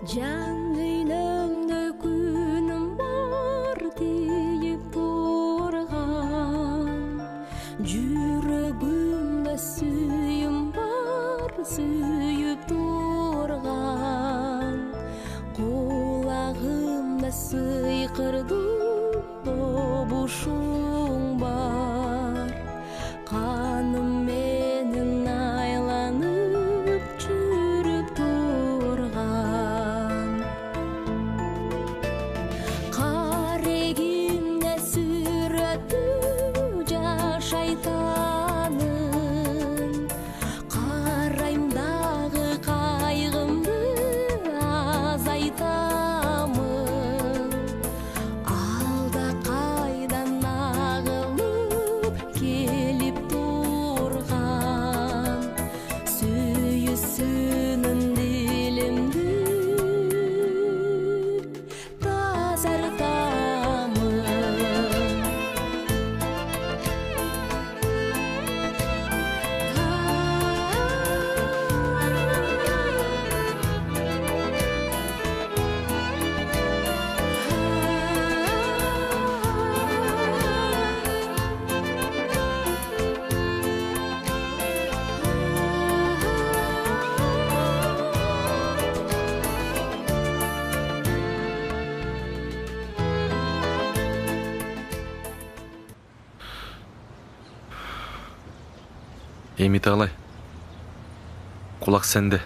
Can düynümde günüm var deyip durgan, Жүрөгүмдө сүйүм бар, сүйүп турган, Кулагымда сыйкырдуу добушуң бар, Каным менен айланып жүрүп турган. Карегимде сүрөтүп жашайтанын, карайм дагы кайгымды азайтамын. Алда кайдан агылып келип турган, сүйүүсүнүн дилимди тазартамын. Эми тағалай. Кулак сенде.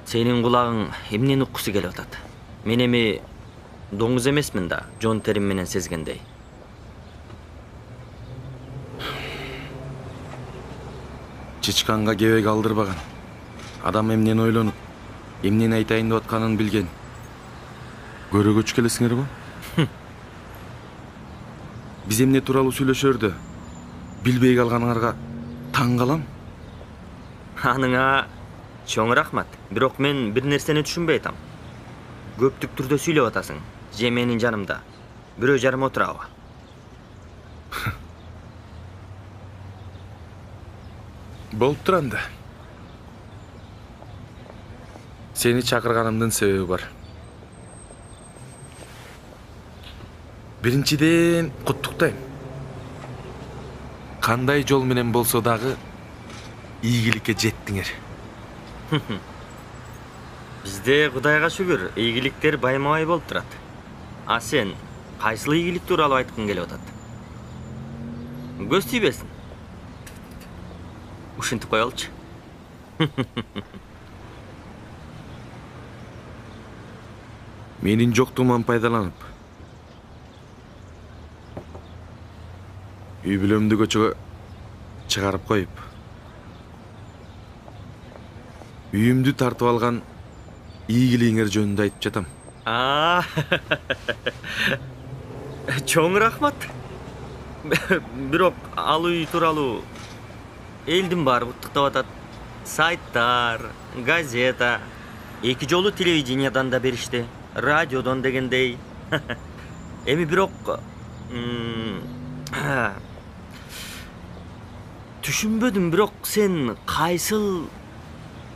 Сенин кулагың эмнени уккусу келип атат? Мен эми доңуз эмесмин да, жон терим менен сезгендей. Чычканга кебек алдырбаган. Адам эмнени ойлонуп, эмнени айтайын деп атканын билген. Көрөгөч келесиңерби? Биз эмне тууралуу сүйлөшөрдө билбей калганыңарга таң калам. Аныңа чоң рахмат. Бирок мен бир нерсени түшүнбөй атам. Көптүк түрдө сүйлөп атасың. Же менин жанымда бирөө жарым отурабы? Болуп туранда. Сени чакырганымдын себеби бар. Биринчиден куттуктайм. Кандай жол менен болсо дагы ийгиликке жеттиңер. Бизде Кудайга шүгүр, ийгиликтер байма-бай болуп турат. А сен кайсыл ийгилик тууралуу айткың келип атат? Көз тийбесин. Ушинтип коелучу. Менин жоктугуман пайдаланып, үй бүлөмдү көчөгө чыгарып коюп, үйүмдү тартып алган ийгилигиңер жөнүндө айтып жатам. Чоң рахмат. Бирок ал үй тууралуу элдин баары куттуктап атат. Сайттар, газета, эки жолу телевидениядан да беришти, радиодон дегендей. Эми бирок түшүнбөдүм, бирок сен кайсыл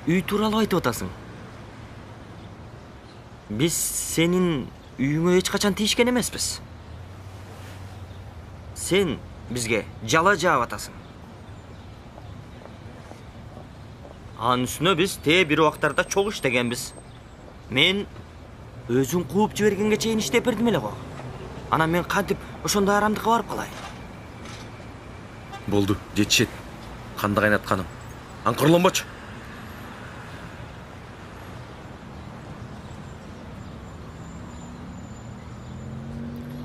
үй тууралуу айтып атасың? Биз сенин үйүңө эч качан тийишкен эмеспиз. Сен бизге жала жаап атасың. Анын үстүнө биз бир убактарда чогуу иштегенбиз. Мен өзүң кууп жибергенге чейин иштеп бердим эле го. Анан мен кантип ошондой арамдыкка барып калайын? Болду, жетишет. Канды кайнатканым. Аңкырланбачы.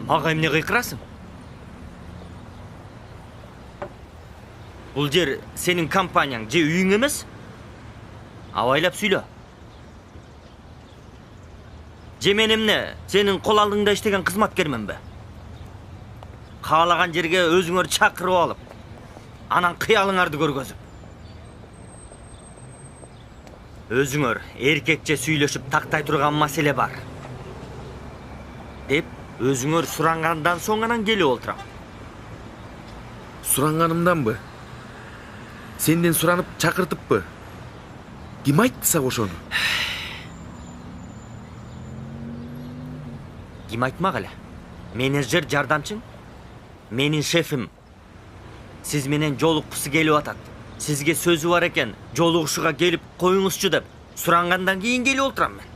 Мага эмне кыйкырасың? Бул жер сенин компанияң же үйүң эмес? Абайлап сүйлө. Же мен эмне сенин кол алдыңда иштеген кызматкерменби? Каалаган жерге өзүңөр чакырып алып, анан кыялыңарды көргөзүп. Өзүңөр эркекче сүйлөшүп тактай турган маселе бар деп өзүңөр сурангандан соң анан келип олтурам. Суранганымданбы? Сенден суранып чакыртыппы? Ким айтты сага ошону? Ким айтмак эле? Менеджер жардамчың? Менин шефим. Сиз менен жолуккусу келип атат. Сизге сөзү бар экен, жолугушууга келип коюңузчу деп сурангандан кийин келип отурам мен.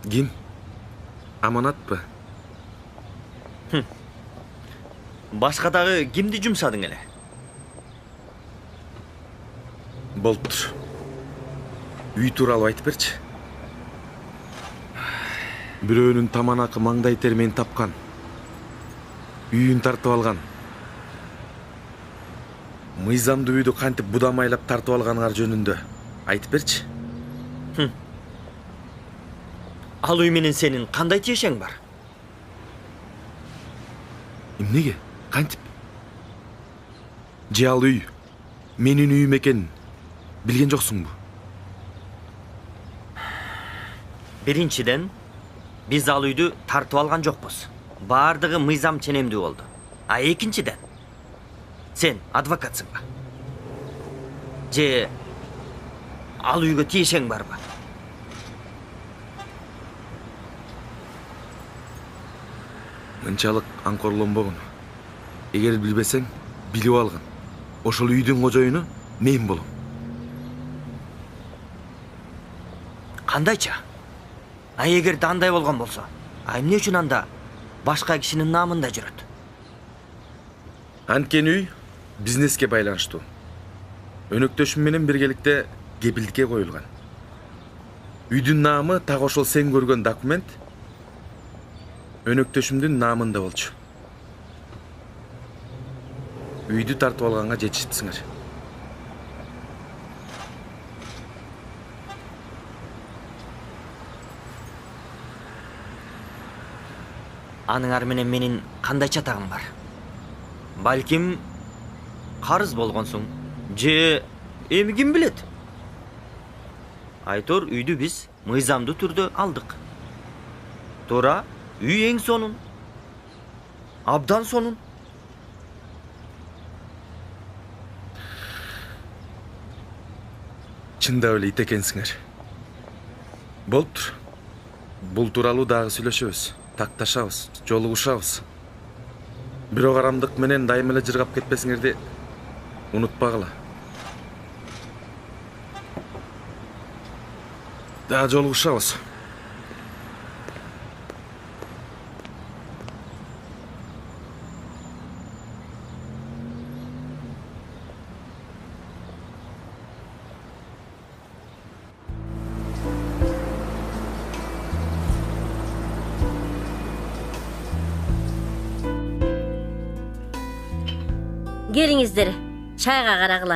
Ким? Аманатпы? Башка дагы кимди жумшадың эле? Болуптур. Үй тууралуу айтып берчи. Бирөөнүн таманакы маңдай термени тапкан. Үйүн тартып алган. Мыйзамдуу үйдү кантип будамайлап тартып алганыңар жөнүндө айтып берчи. Ал үй менен сенин кандай тиешең бар? Эмнеге? Кантип? Же ал үй менин үйүм экенин билген жоксуңбу? Биринчиден, биз ал үйдү тартып алган жокпуз. Бардыгы мыйзам ченемдүү болду. А экинчиден, сен адвокатсыңбы? Же ал үйгө тиешең барбы? Мынчалык аңкорлонбогун. Эгер билбесең, билип алгын. Ошол үйдүн кожоюну мен болом. Кандайча? А эгер андай болгон болсо, эмне үчүн анда башка кишинин намында жүрөт? Анткени үй бизнеске байланыштуу. Өнөктөшүм менен биргеликте кепилдикке коюлган. Үйдүн наамы так ошол сен көргөн документ өнөктөшүмдүн наамында болчу. Үйдү тартып алганга жетишипсиңер. Аныңар менен менин кандай чатагым бар? Балким карыз болгонсуң, же эми ким билет? Айтор үйдү биз мыйзамдуу түрдө алдык. Туура, үй эң сонун. Абдан сонун. Чындап эле ит экенсиңер. Болуптур. Бул тууралуу дагы сүйлөшөбүз, такташабыз, жолугушабыз. Бирок арамдык менен дайым эле жыргап кетпесиңерди унутпагыла. Да жолугушабыз. Келиңиздер, чайга карагыла.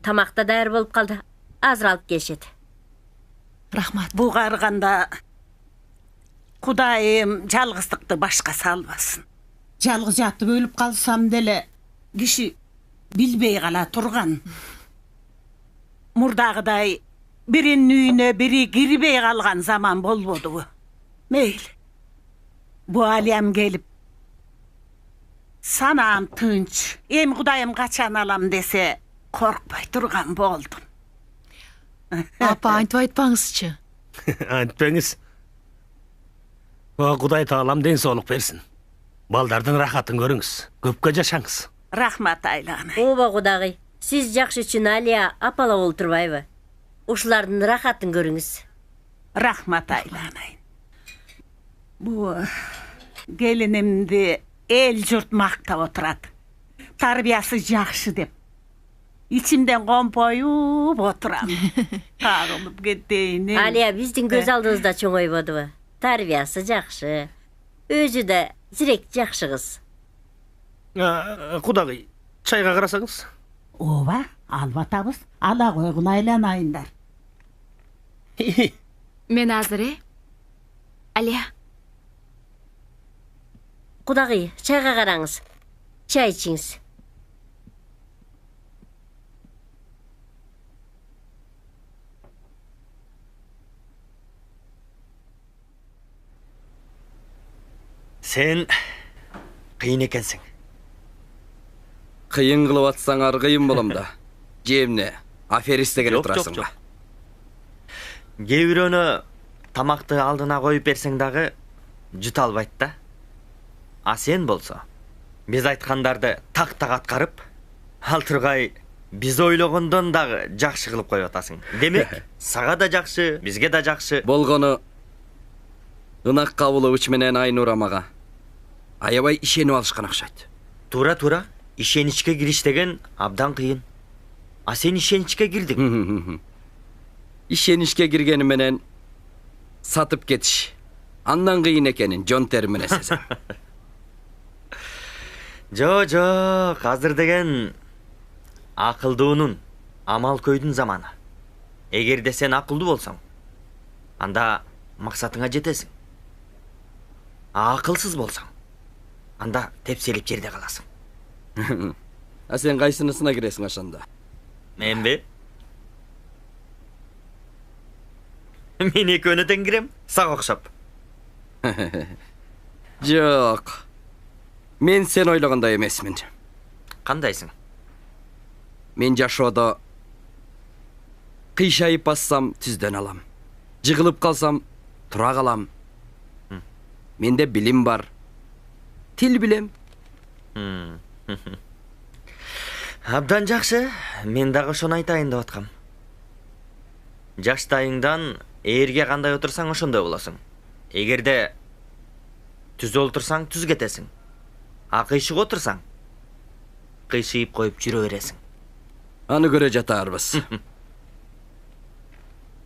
Тамакта даяр болуп калды. Азыр алып келишет. Рахмат. Бу карганда Кудайым жалгыздыкты башка салбасын. Жалгыз жатып өлүп калсам деле киши билбей кала турган. Мурдагыдай биринин үйүнө бири кирбей калган заман болбодубу? Мейли. Бу алям келип санаам тынч. Эми Кудайым качан алам десе коркпой турган болдум. Апа, антип айтпаңызчы. Айтпаңыз. Кудай таалам ден соолук берсин. Балдардын рахатын көрүңүз. Көпкө жашаңыз. Рахмат айланы. Оба кудагый, сиз жакшы үчүн Алия апала болуп турбайбы? Ушулардын рахатын көрүңүз. Рахмат айланы. Бу келинимди эл журт мактап отурат. Тарбиясы жакшы деп. İçimden компоюп отурам. Кагылып кетейин. Алия биздин көз алдыбызда чоңойбодубу? Тарбиясы жакшы. Өзү да зирек жакшы кыз. Кудагый, чайга карасаңыз. Ооба, албатабыз. Ала койгула айланайындар. Мен азыр, Алия. Кудагый, чайга караңыз. Чай ичиңиз. Sen кыйын экенсиң. Кыйын кылып атсаңар кыйын болом да. Жемне, Аферистте келе Жок, жок, турасың жок. ба? Кээ бирөөнө тамакты алдына коюп берсең дагы жута албайт да. А сен болсо биз айткандарды так аткарып, ал тургай биз ойлогондон дагы жакшы кылып коюп атасың. Демек, сага да жакшы, бизге да жакшы. Болгону Ынак Кабылович менен Айнура мага аябай ишенип алышкан окшойт. Тура, ишеничке кириш деген абдан кыйын. А сен ишеничке кирдиң. Ишенишке киргени менен сатып кетиш андан кыйын экенин жон термине сезем. Жок, азыр деген акылдуунун, амал көйдүн заманы. Эгерде сен акылдуу болсоң, анда максатыңа жетесиң. А акылсыз болсоң, анда тепселип жерде каласың. А сен кайсынысына киресиң ошондо? Менби? Мен экөөнө тең кирем, сага окшоп. Жок. Мен сен ойлогондой эмесмин. Кандайсың? Мен жашоодо кыйшайып бассам түздөн алам. Жыгылып калсам тура калам. Менде билим бар. Тил билем. Абдан жакшы, мен дагы ошону айтайын деп аткам. Жаштайыңдан ээрге кандай отурсаң ошондой болосуң. Эгерде түз олтурсаң түз кетесиң. А кыйшык отурсаң, кыйшыйып коюп жүрө бересиң. Аны көрө жатаарбыз.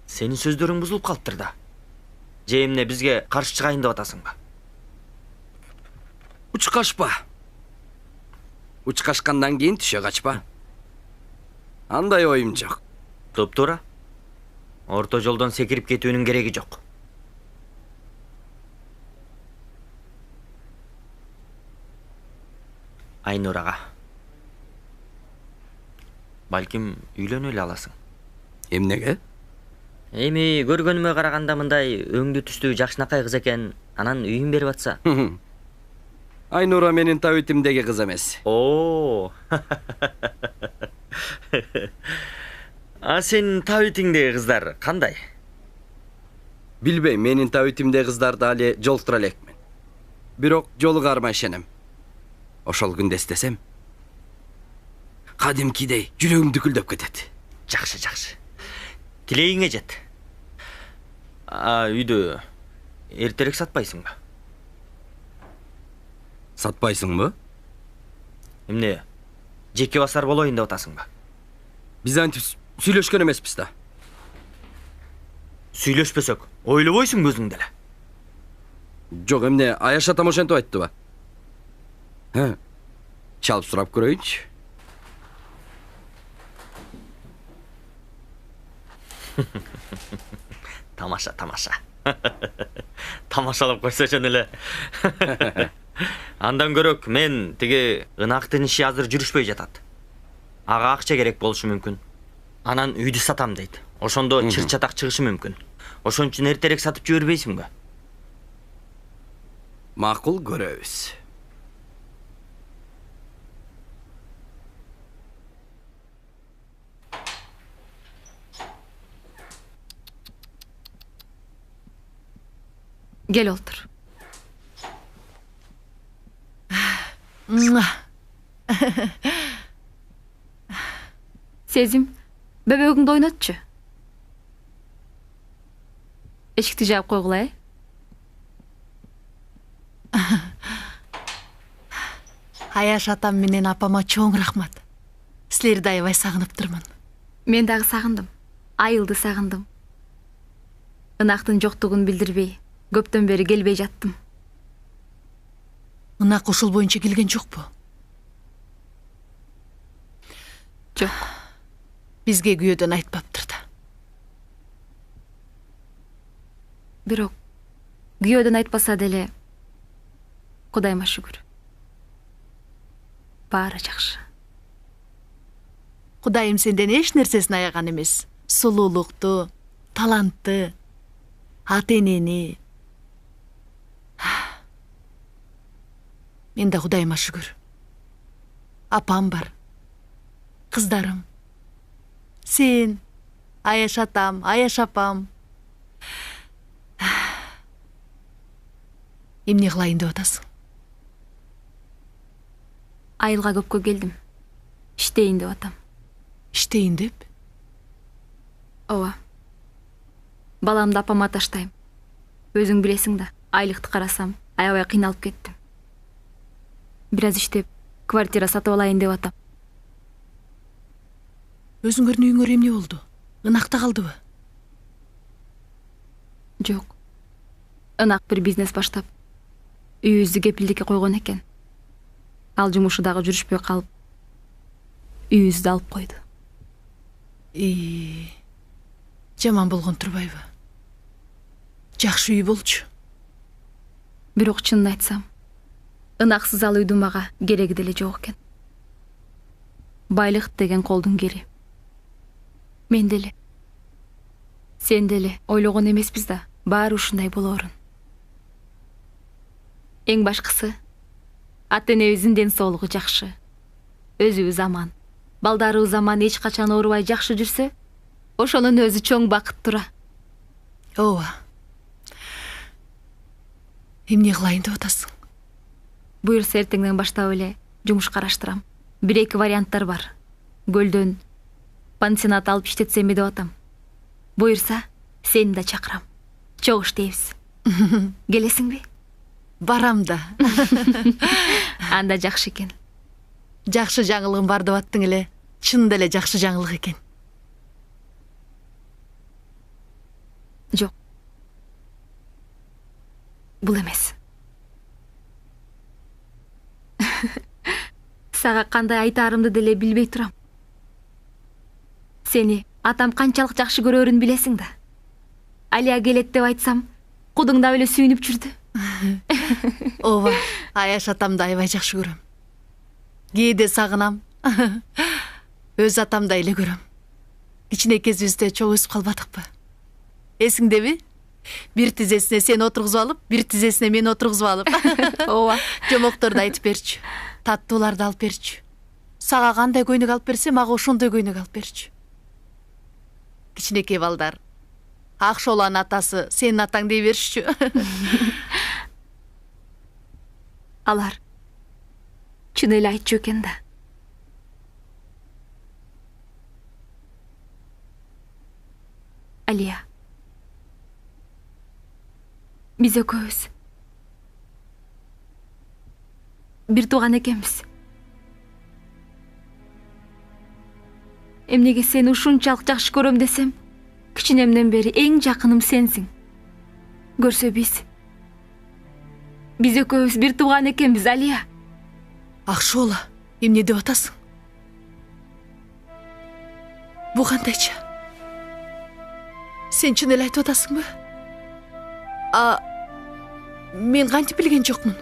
Сенин сөздөрүң бузулуп калыптыр да. Же эмне бизге каршы чыгайын деп атасыңбы? Учкашпа. Учкашкандан кийин түшө качпа. Андай оюм жок. Топтура. Орто жолдон секирип кетүүнүн кереги жок. Айнурага. Балким үйлөнө эле аласың. Эмнеге? Эми көргөнүмө караганда мындай өңдү түстүү жакшынакай кыз экен, анан үйүн берип атса. Айнура менин табитимдеги кыз эмес. О. А сен табитиңдеги кыздар кандай? Билбейм, менин табитимдеги кыздарды али жолуктура элекмин. Бирок жолугарыма ишенем. Ошол күндө эстесем, кадимкидей жүрөгүм дүкүлдөп кетет. Жакшы. Тилегиңе жет. А үйдө эртерээк сатпайсыңбы? Сатпайсыңбы? Эмне? Жеке басар болоюн деп атасыңбы? Биз антип сүйлөшкөн эмеспиз да. Сүйлөшпөсөк, ойлобойсуңбу өзүң деле? Жок, эмне Аяш атам ошентип айтты ба? Чалып сурап көрөйүнчү. Тамаша. Тамашалап койсо жөн эле. Андан көрөк мен тиги Ынактын иши азыр жүрүшпөй жатат. Ага акча керек болушу мүмкүн. Анан үйдү сатам дейт. Ошондо чыр чатак чыгышы мүмкүн. Ошон үчүн эртерээк сатып жибербейсиңби? Макул, көрөбүз. Gel otur. Sezim, bebegіңді oynatçı. Eşikti jap koygulay. Аяш атам менен апама чоң рахмат. Силерди аябай сагыныптырмын. Мен дагы сагындым. Айылды сагындым. Ынактын жоктугун билдирбей, көптөн бери келбей жаттым. Ынак ушул боюнча келген жокпу? Жок. Бизге күйөөдөн айтпаптыр да. Бирок күйөөдөн айтпаса деле Кудайыма шүгүр. Баары жакшы. Кудайым сенден эч нерсесин аяган эмес. Сулуулукту, талантты, ата-энени. Мен да Кудайыма шүгүр. Апам бар. Кыздарым. Сен, Аяш атам, Аяш апам. Эмне кылайын деп атасың? Айылга көпкө келдим. Иштейин деп атам. Иштейин деп? Ооба. Баламды апама таштайм. Өзүң билесиң да, айлыкты карасам, аябай кыйналып кеттим. Бир аз иштеп, квартира сатып алайын деп атам. Өзүңөрдүн үйүңөр эмне болду? Ынакта калдыбы? Жок. Ынак бир бизнес баштап, үйүбүздү кепилдикке койгон экен. Ал жумушу дагы жүрүшпөй калып, үйүбүздү алып койду. Жаман болгон турбайбы? Жакшы үй болчу. Бирок чынын айтсам, ынаксыз ал үйдүн мага кереги деле жок экен. Байлык деген колдун кери. Мен деле, сен деле ойлогон эмеспиз да, баары ушундай болоорун. Эң башкысы, ата-энебиздин ден соолугу жакшы. Өзүбүз аман, балдарыбыз аман, эч качан оорубай жакшы жүрсө, ошонун өзү чоң бакыт тура. Ооба. Эмне кылайын деп атасың? Буюрса эртеңден баштап эле жумуш караштырам. 1-2 варианттар бар. Көлдөн пансионат алып иштетсемби деп атам. Буюрса, сени да чакырам. Чогуу иштейбиз. Келесиңби? Барам да. Анда жакшы экен. Жакшы жаңылыгым бар деп аттың эле. Чынында эле жакшы жаңылык экен. Жок. Бул эмес. Сага кандай айтаарымды деле билбей турам. Сени атам канчалык жакшы көрөрүн билесиң да. Алия келет деп айтсам, кудуңдап эле сүйүнүп жүрдү. Ооба, Аяш атамды аябай жакшы көрөм. Кээде сагынам. Өз атамдай эле көрөм. Кичине кезибизде чоң өсүп калбадыкпы? Эсиңдеби? Бир тизесине сени отургузуп алып, бир тизесине мени отургузуп алып. Ооба. Жомокторду айтып берчү. Таттууларды алып берчү. Сага кандай көйнөк алып берсе, мага ошондой көйнөк алып берчү. Кичинекей балдар. Акшоланын атасы сенин атаң дей беришчү. Алар чын эле айтчу экен да. Алия, биз экөөбүз бир тууган экенбиз. Эмнеге сени ушунчалык жакшы көрөм десем, кичинемден бери эң жакыным сенсиң. Көрсө биз экөөбүз бир тууган экенбиз, Алия. Акшола, эмне деп атасың? Бу кандайча? Сен чын эле айтып атасыңбы? Мен кантип билген жокмун?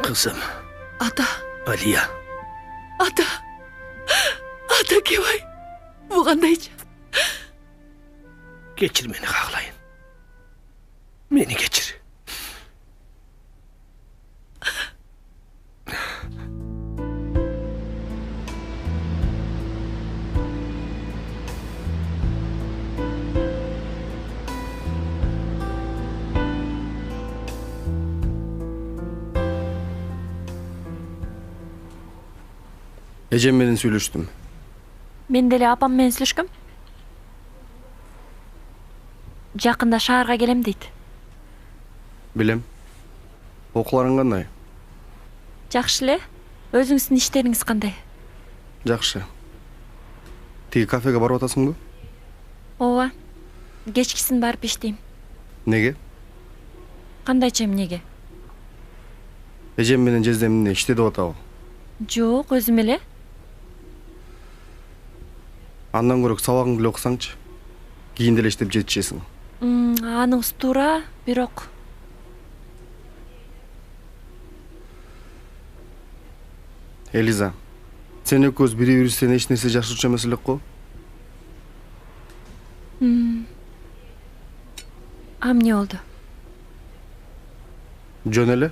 Кызым. Ата. Алия. Ата. Ата кебай. Бу кандайча? Geçir meni kağlayın. Beni geçir. Эжем менен сүйлөштүм. Мен деле апам менен сүйлөшкөм. Жакында шаарга келем дейт. Билем. Окууларың кандай? Жакшы эле. Өзүңүздүн иштериңиз кандай? Жакшы. Тиги кафеге барып атасыңбы? Ооба. Кечкисин барып иштейм. Неге? Кандайча эмнеге? Эжем менен жездем эмне иште деп атабы? Жок, өзүм эле. Андан көрөк сабагыңды эле окусаңчы. Кийин деле иштеп жетишесиң. Аныңыз туура, бирок Элиза, сен экөөбүз бири-бирибизден эч нерсе жакшы эмес элек го? А эмне болду? Жөн эле.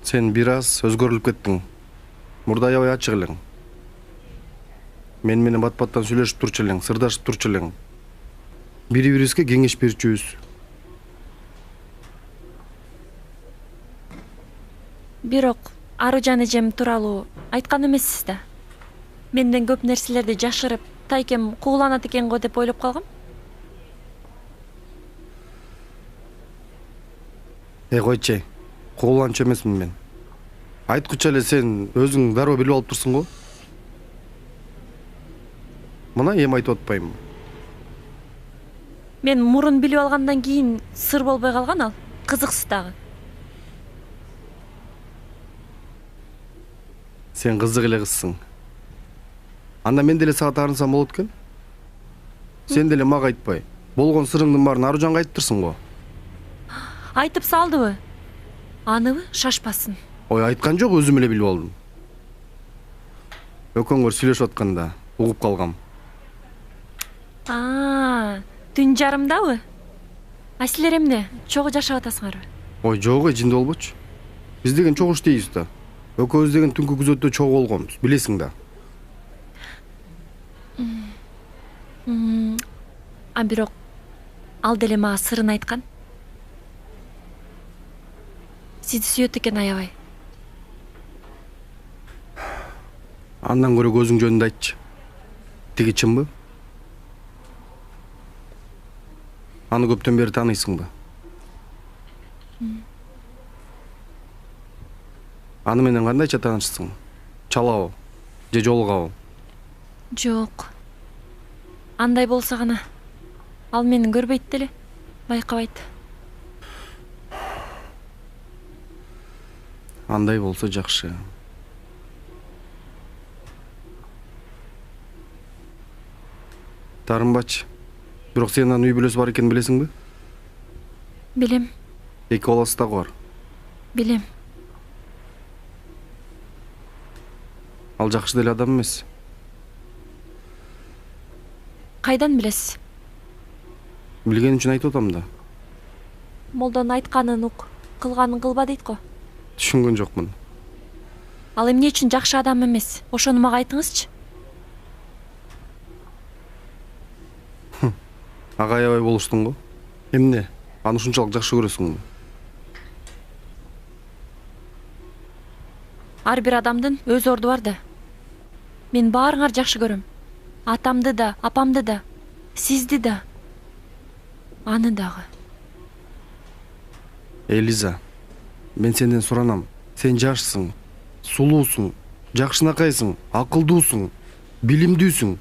Сен бир аз өзгөрүлүп кеттиң. Мурда аябай ачык элең. Мен менен бат-баттан сүйлөшүп турчу элең, сырдашып турчу элең. Бири-бирибизге кеңеш берчүбүз. Бирок Аружан эжем тууралуу айткан эмессиз да. Менден көп нерселерди жашырып, тайкем кууланат экен го деп ойлоп калгам. Койчу, кууланчу эмесмин мен. Айткыча эле сен өзүң дароо билип алып турсуң го. Мына эми айтып атпаймынбы? Мен мурун билип алгандан кийин сыр болбой калган ал. Кызыксыз дагы. Сен кызык эле кызсың. Анда мен деле сага таарынсам болот экен. Сен деле мага айтпай, болгон сырыңдын баарын Аружанга айтып турсуң го. Айтып салдыбы? Аныбы шашпасын. Ой, айткан жок, өзүм эле билип алдым. Экөөңөр сүйлөшүп атканда угуп калгам. Түн жарымдабы? А силер эмне, чогуу жашап атасыңарбы? Ой, жок, жинде болбочу. Биз деген чогуу иштейбиз да. Экөөбүз деген түнкү күзөттө чогуу болгонбуз, билесиң да. А бирок ал деле мага сырын айткан. Сизди сүйөт экен аябай. Андан көрө көзүң жөнүндө айтчы. Тиги чынбы? Аны көптөн бери тааныйсыңбы? Аны менен кандайча таанышсың? Чалабы же жолугабы? Жок. Андай болсо гана. Ал мени көрбөйт деле, байкабайт. Андай болсо жакшы. Тарынбачы. Бирок сенин анын үй бүлөсү бар экенин билесиңби? Билем. Эки баласы дагы бар. Билем. Ал жакшы деле адам эмес. Кайдан билесиз? Билген үчүн айтып атам да. Молдон айтканын ук, кылганын кылба дейт го. Түшүнгөн жокмун. Ал эмне үчүн жакшы адам эмес? Ошону мага айтыңызчы. Ага аябай болуштуң го. Эмне? Аны ушунчалык жакшы көрөсүңбү? Ар бир адамдын өз орду бар да. Мен баарыңар жакшы көрөм. Атамды да, апамды да, сизди да, аны дагы. Элиза, мен сенден суранам. Сен жашсың, сулуусуң, жакшынакайсың, акылдуусуң, билимдүүсүң.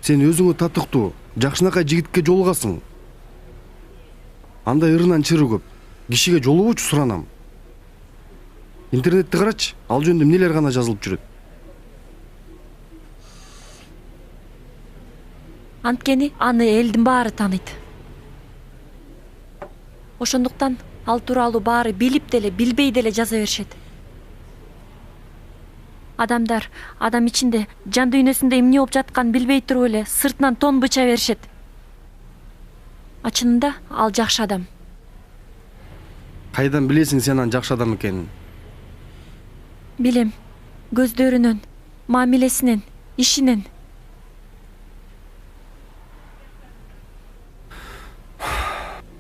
Сен өзүңө татыктуу, жакшынакай жигитке жолугасың. Андай ырынан чыры көп. Кишиге жолугучу суранам. Интернетти карачы, ал жөнүндө эмнелер гана жазылып жүрөт. Анткени аны элдин баары тааныйт. Ошондуктан ал тууралуу баары билип деле, билбей деле жаза беришет. Адамдар адам ичинде, жан дүйнөсүндө эмне болуп жатканын билбей туруп эле сыртынан тон быча беришет. Чынында ал жакшы адам. Кайдан билесиң сен анын жакшы адам экенин? Билем. Көздөрүнөн, мамилесинен, ишинен.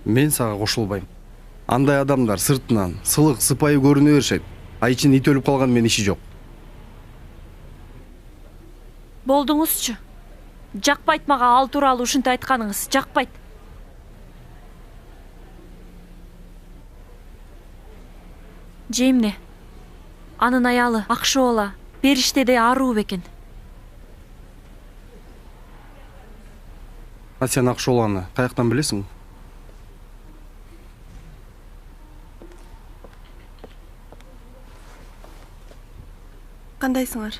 Мен сага кошулбайм. Андай адамдар сыртынан сылык, сыпайы көрүнө беришет. А ичинде ит өлүп калган менин иши жок. Болдуңузчу. Жакпайт мага ал тууралуу ушинтип айтканыңыз, жакпайт. Же эмне? Анын аялы Акшоола периштедей аруу бекен. А сен Акшооланы каяктан билесиң? Кандайсыңар?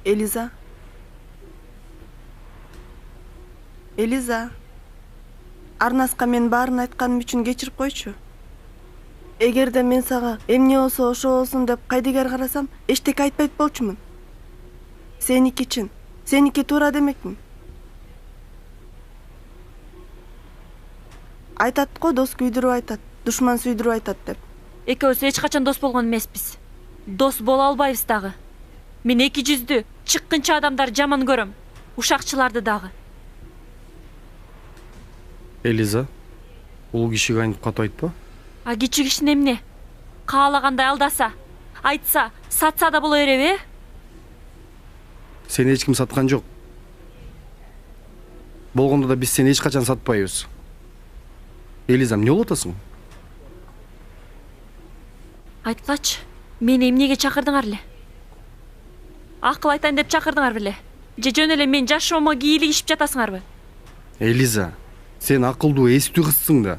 Элиза? Элиза? Арнаска мен баарын айтканым үчүн кечирип койчу. Эгерде мен сага эмне болсо ошо болсун деп кайдыгер карасам, эчтеке айтпайт болчумун. Сеники чын, сеники туура демекмин. Айтат го дос күйдүрүп айтат, душман сүйдүрүп айтат деп. Экөөбүз эч качан дос болгон эмеспиз. Дос боло албайбыз дагы. Мен эки жүздүү, чыккынчы адамдар жаман көрөм. Ушакчыларды дагы. Элиза, бул кишиге айнып катуу айтпа. А кичи кишини эмне? Каалагандай алдаса, айтса, сатса да боло береби, э? Сени эч ким саткан жок. Болгондо да биз сени эч качан сатпайбыз. Элиза, эмне болуп атасың? Айткачы, мени эмнеге чакырдыңар эле? Акыл айтайын деп чакырдыңар беле? Же жөн эле мен жашоомо кийлигишип жатасыңарбы? Элиза, сен акылдуу, эстүү кызсың да.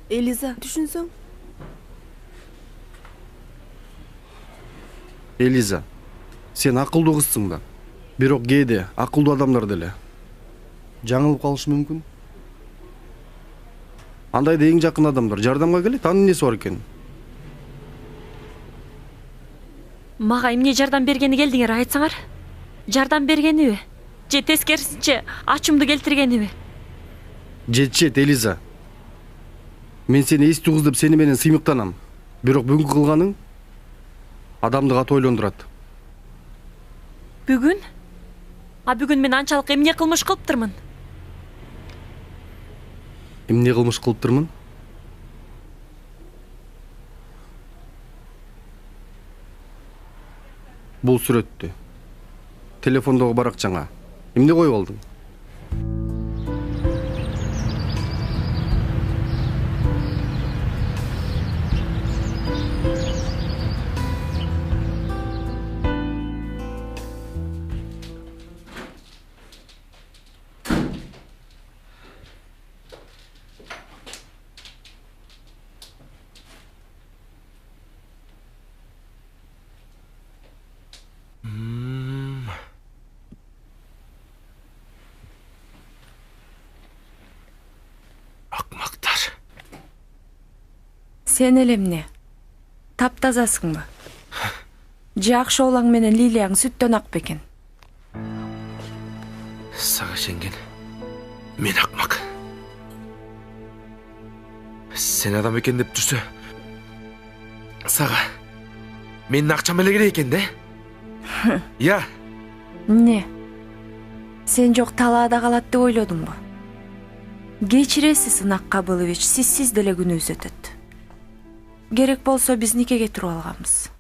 Элиза, түшүнсөң? Элиза, сен акылдуу кызсың да. Бирок кээде акылдуу адамдар деле жаңылып калышы мүмкүн. Андайда эң жакын адамдар жардамга келет, анын эмнеси бар экен? Мага эмне жардам бергени келдиңер, айтсаңар? Жардам бергениби? Же тескерисинче ачымды келтиргениби? Жетет, Элиза. Мен сени эстүү кыз деп сени менен сыймыктанам. Бирок бүгүнкү кылганың адамды катуу ойлондурат. Бүгүн? А бүгүн мен анчалык эмне кылмыш кылыптырмын? Эмне кылмыш кылыптырмын? Бул сүрөттү телефондогу баракчаңа эмне коюп алдың? Сен эле эмне? Таптазасыңбы? Же Акшоолаң менен Лилияң сүттөн ак бекен? Сага ишенген мен акмак. Сен адам экен деп жүрсө, сага менин акчам эле керек экен да? Я. Не? Сен жок талаада калат деп ойлодуңбу? Кечиресиз, Ынак Кабылович, сизсиз деле күнүбүз өтөт. Керек болсо биз никеге туруп алганбыз.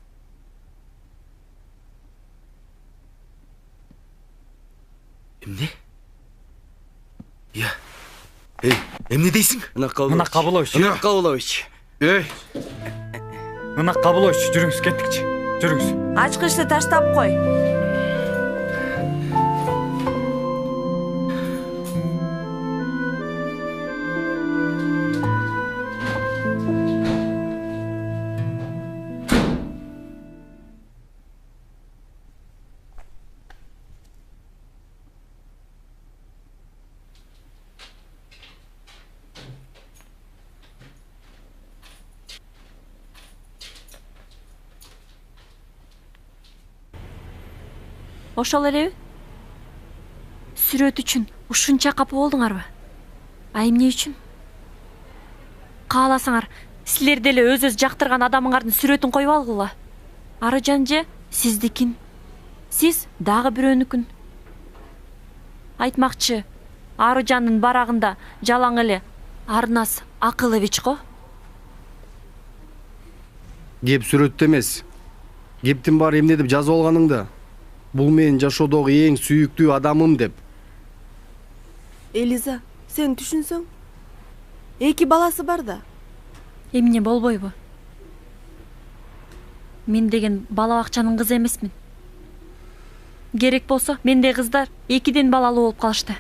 Эмне? Я. Эй, эмне дейсиң? Ынак Кабылович. Ынак Кабылович. Эй. Ынак Кабылович, жүрүңүз, кеттикчи. Жүрүңүз. Ачкычты таштап кой. Ошол элеби? Сүрөт үчүн ушунча капа болдуңарбы? А эмне үчүн? Кааласаңар, силер деле өз жактырган адамыңардын сүрөтүн коюп алгыла. Арыжан же сиздикин, сиз дагы бирөөнүкүн. Айтмакчы, Арыжандын барагында жалаң эле Арнас Акылович го. Кеп сүрөттө эмес. Кептин баары эмне деп жазып алганыңда? Бул менин жашоодогу эң сүйүктүү адамым деп. Элиза, сен түшүнсөң? Эки баласы бар да. Эмне болбойбу? Мен деген бала бакчанын кызы эмесмин. Керек болсо, мендей кыздар экиден балалуу болуп калышты.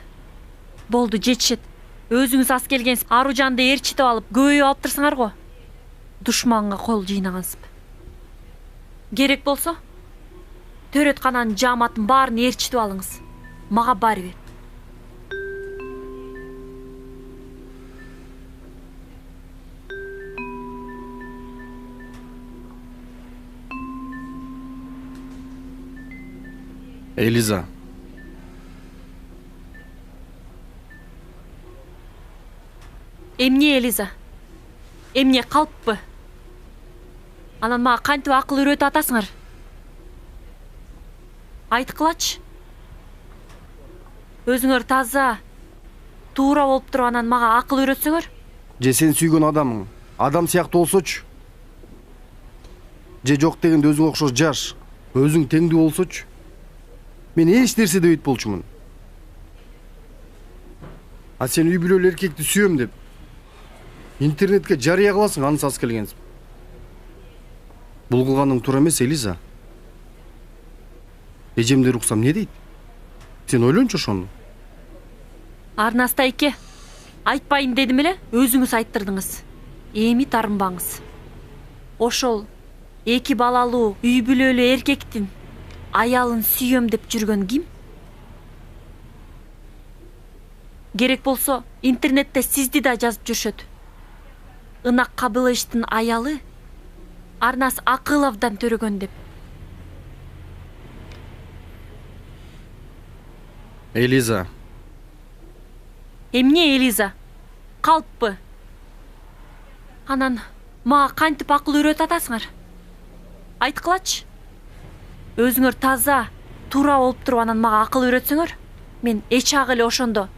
Болду, жетишет. Өзүңүз аз келгенсиз, Аружанды ээрчитип алып, көбөйүп алып турсаңар го. Душманга кол жыйнагансып. Керек болсо, Төрөткананын жааматын баарын ээрчитип алыңыз. Мага баары бир. Элиза. Эмне Элиза? Эмне калппы? Анан мага кантип акыл үйрөтүп атасыңар? Айткылачы. Өзүңөр таза, туура болуп туруп анан мага акыл үйрөтсөңөр? Же сен сүйгөн адамың адам сыяктуу болсочу? Же жок дегенде өзүңө окшош жаш, өзүң теңдүү болсочу? Мен эч нерседе өйт болчумун. А сен үй бүлөлүү эркекти сүйөм деп интернетке жарыя кыласың, анысы аз келгенсип. Бул кылганың туура эмес, Элиза. Эжемде руксам не дейт? Сен ойлончу ошону. Арнаста эке, айтпайын дедим эле, өзүңүз айттырдыңыз. Эми тарынбаңыз. Ошол 2 балалуу үй бүлөлүү эркектин аялын сүйөм деп жүргөн ким? Керек болсо интернетте сизди да жазып жүрүшөт. Ынак Кабылычтын аялы Арнас Акыловдон төрөгөн деп. Элиза. Эмне Элиза? Калппы? Анан мага кантип акыл үйрөтүп атасыңар? Айткылачы. Өзүңөр таза, туура болуп туруп анан мага акыл үйрөтсөңөр, мен эч-ак эле ошондо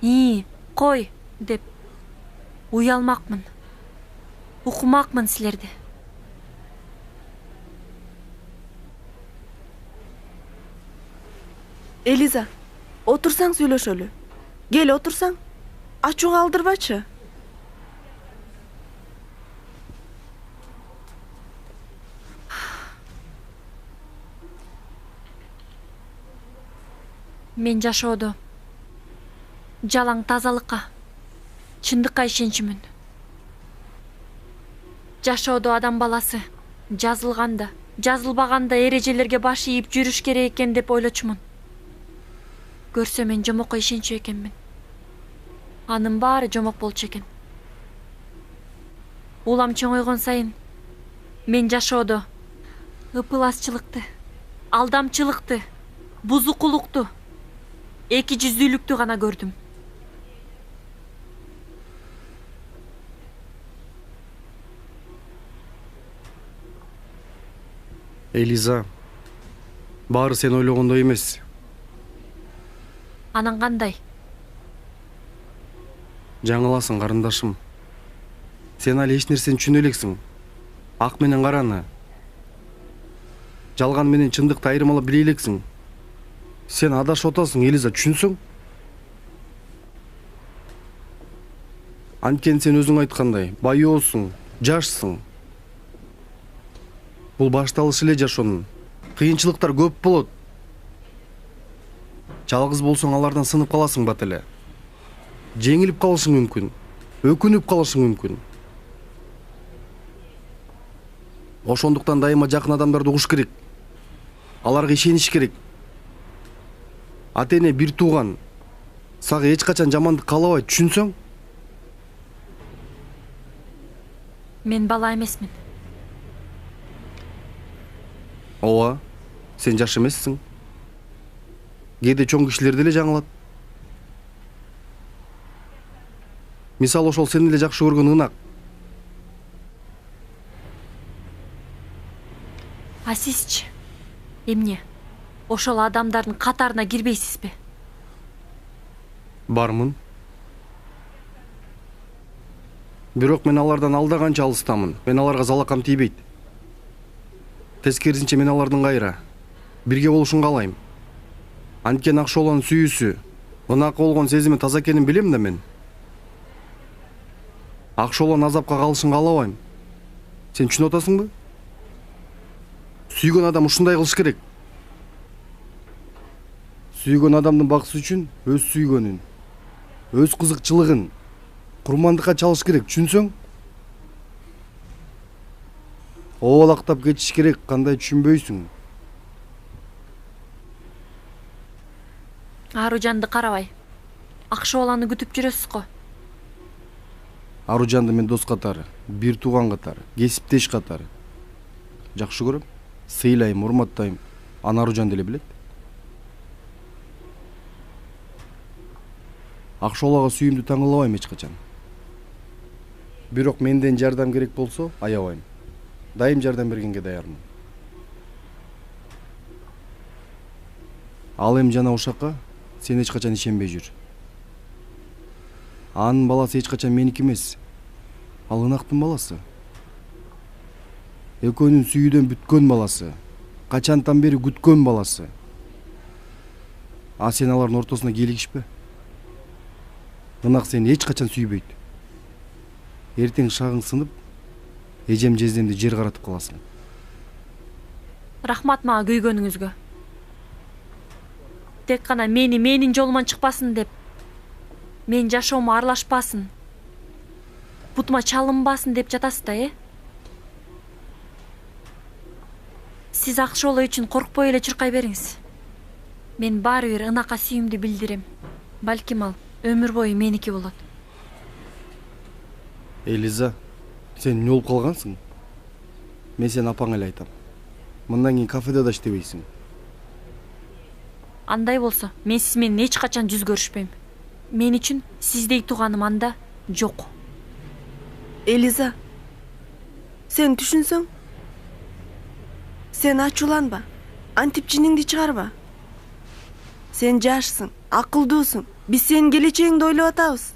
кой деп уялмакмын. Укмакмын силерди. Элиза, отурсаң сүйлөшөлү. Кел отурсаң. Ачууга алдырбачы. Мен жашоодо жалаң тазалыкка, чындыкка ишенчүмүн. Жашоодо адам баласы жазылганда, жазылбаганда эрежелерге баш ийип жүрүш керек экен деп ойлочумун. Көрсө мен жомокко ишенчү экенмин. Анын баары жомок болчу экен. Улам чоңойгон сайын мен жашоодо ыпыласчылыкты, алдамчылыкты, бузукулукту, эки жүздүүлүктү гана көрдүм. Элиза, баары сен ойлогондой эмес. Анан кандай? Жаңыласың, карындашым. Сен али эч нерсени түшүнө элексиң. Ак менен караны, жалган менен чындыкты айырмалап биле элексиң. Сен адашып атасың, Элиза, түшүнсөң? Анткени сен өзүң айткандай, байоосуң, жашсың. Бул башталыш эле жашоонун. Кыйынчылыктар көп болот. Жалгыз болсоң алардан сынып каласың бат эле. Жеңилип калышың мүмкүн, өкүнүп калышың мүмкүн. Ошондуктан дайыма жакын адамдарды угуш керек. Аларга ишениш керек. Ата-эне бир тууган сага эч качан жамандык каалабайт, түшүнсөң? Мен бала эмесмин. Ооба, сен жаш эмессиң. Кээде чоң кишилер деле жаңылат. Мисалы ошол сени эле жакшы көргөн ынак. А сизчи? Эмне? Ошол адамдардын катарына кирбейсизби? Бармын. Бирок мен алардан алда канча алыстамын. Мен аларга залакам тийбейт. Тескерисинче мен алардын кайра бирге болушун каалайм. Анткени Акшолонун сүйүүсү, ынак болгон сезими таза экенин билем да мен. Акшолон азапка калышын каалабайм. Сен түшүнүп атасыңбы? Сүйгөн адам ушундай кылыш керек. Сүйгөн адамдын баксы үчүн өз сүйгөнүн, өз кызыкчылыгын курмандыкка чалыш керек, түшүнсөң? Оолактап кетиш керек, кандай түшүнбөйсүң? Аружанды карабай, Акшоланы күтүп жүрөсүз го. Аружанды мен дос катары, бир тууган катары, кесиптеш катары жакшы көрөм, сыйлайм, урматтайм. Аны Аружан деле билет. Акшолага сүйүмдү таңылабайм эч качан. Бирок менден жардам керек болсо, аябайм. Дайым жардам бергенге даярмын. Ал эми жана ушакка сен эч качан ишенбей жүр. Анын баласы эч качан меники эмес. Ал ынактын баласы. Экөөнүн сүйүүдөн бүткөн баласы. Качантан бери күткөн баласы. А сен алардын ортосуна кийлигишпе. Ынак сени эч качан сүйбөйт. Эртең шагың сынып, эжем жездемди жер каратып каласың. Рахмат мага күйгөнүңүзгө. Тек гана менин жолуман чыкпасын деп, мен жашоомо аралашпасын, бутума чалынбасын деп жатасыз да, Сиз акча болуу үчүн коркпой эле чуркай бериңиз. Мен баары бир ынака сүйүүмдү билдирем. Балким ал өмүр бою меники болот. Элиза, сен эмне болуп калгансың? Мен сени апаңа эле айтам. Мындан кийин кафеде да иштебейсиң. Андай болсо, мен сиз менен эч качан жүз көрүшпөйм. Мен үчүн сиздей тууганым анда жок. Элиза, сен түшүнсөң? Сен ачууланба, антип жиниңди чыгарба. Сен жашсың, акылдуусуң. Биз сенин келечегиңди ойлоп атабыз.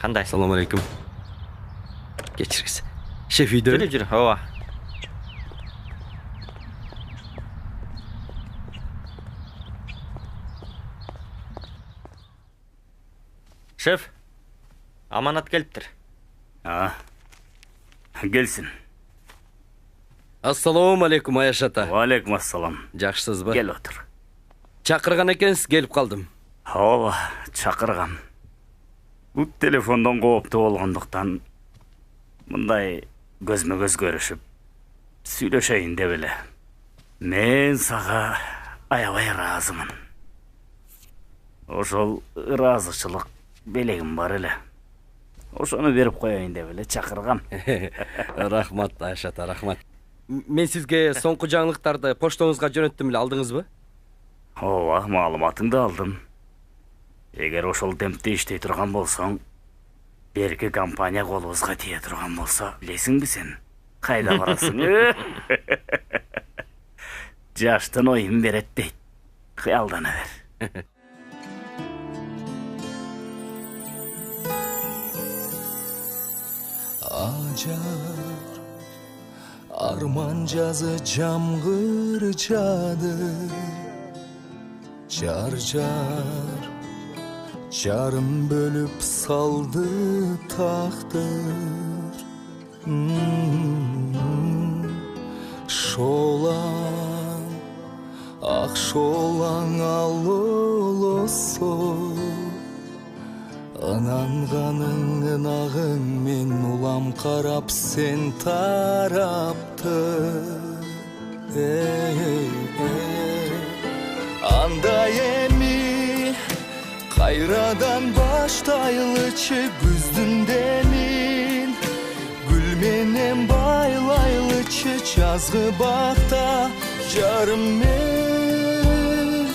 Кандай? Assalomu alaykum. Kechirsiz. Шеф үйдө? Жүрүп, ооба. Шеф, аманат келиптир. Келсин. Assalomu alaykum Аяш ата. Ва алейкум ассалам. Жакшысызбы? Кел отур. Чакырган экенсиз, келип калдым. Ооба, чакыргам. Бул телефондон кооптуу болгондуктан мындай көзмө-көз көрүшүп сүйлөшөйүн деп эле. Мен сага аябай ыраазымын. Ошол ыраазычылык белегим бар эле. Ошону берип коеюн деп эле чакыргам. Рахмат Аяш ата, рахмат. Мен сизге соңку жаңылыктарды поштоңузга жөнөттүм эле, алдыңызбы? Ооба, маалыматыңды алдым. Эгер ошол темпте иштей турган болсоң, берки компания колубузга тие турган болсо, билесиңби сен? Кайда барасың? Жаштын оюн берет дейт. Кыялдана бер. Acar arman жазы жамгыр жады, жар жарым бөлүп салды тактыр. Шолаң, ак шолаң алолосо, ынанганың ынагың мен улам карап сен тарапты. Андай эми кайрадан баштайлычы күздүн демин, гүл менен байлайлычы жазгы бакта. Жарым мен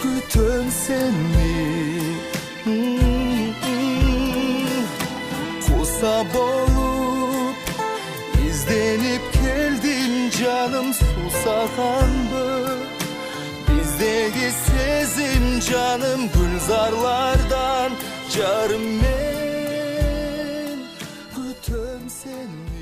күтөм сени, куса болуп изденип келдим жаным, сусаганбы биздеги сезим жаным гүлзарлардан. Жарым мен күтөм сени.